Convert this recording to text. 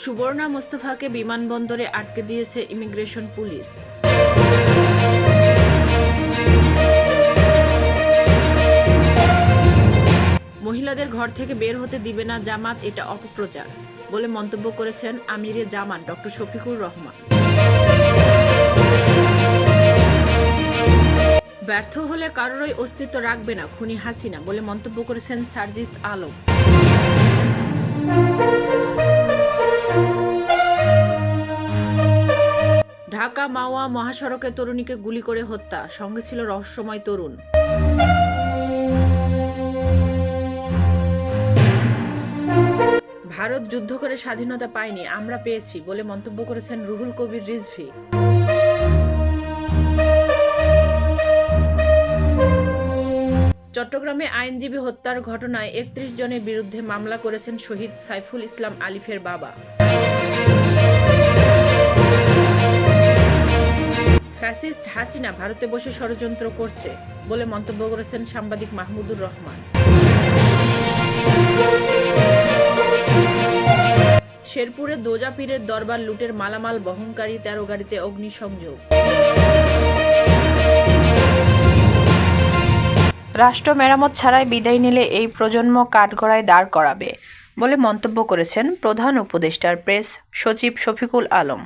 সুবর্ণা মোস্তফাকে বিমানবন্দরে আটকে দিয়েছে ইমিগ্রেশন পুলিশ। মহিলাদের ঘর থেকে বের হতে দিবে না জামাত, এটা অপপ্রচার বলে মন্তব্য করেছেন আমিরে জামাত ডক্টর শফিকুর রহমান। ব্যর্থ হলে কারোরই অস্তিত্ব রাখবে না খুনি হাসিনা বলে মন্তব্য করেছেন সার্জিস আলম। ঢাকা মাওয়া মহাসড়কে তরুণীকে গুলি করে হত্যা, সঙ্গে ছিল রহস্যময় তরুণ। ভারত যুদ্ধ করে স্বাধীনতা পায়নি, আমরা পেয়েছি বলে মন্তব্য করেছেন রুহুল কবির রিজভী। চট্টগ্রামে আইনজীবী হত্যার ঘটনায় ৩১ জনের বিরুদ্ধে মামলা করেছেন শহীদ সাইফুল ইসলাম আলিফের বাবা। ফ্যাসিস্ট হাসিনা ভারতে বসে ষড়যন্ত্র করছে বলে মন্তব্য করেছেন সাংবাদিক মাহমুদুর রহমান। শেরপুরে দোজা পীরের দরবার লুটের মালামাল বহনকারী ১৩ গাড়িতে অগ্নিসংযোগ। রাষ্ট্র মেরামত ছাড়াই বিদায় নিলে এই প্রজন্ম কাঠগড়ায় দাঁড় করাবে বলে মন্তব্য করেছেন প্রধান উপদেষ্টার প্রেস সচিব শফিকুল আলম।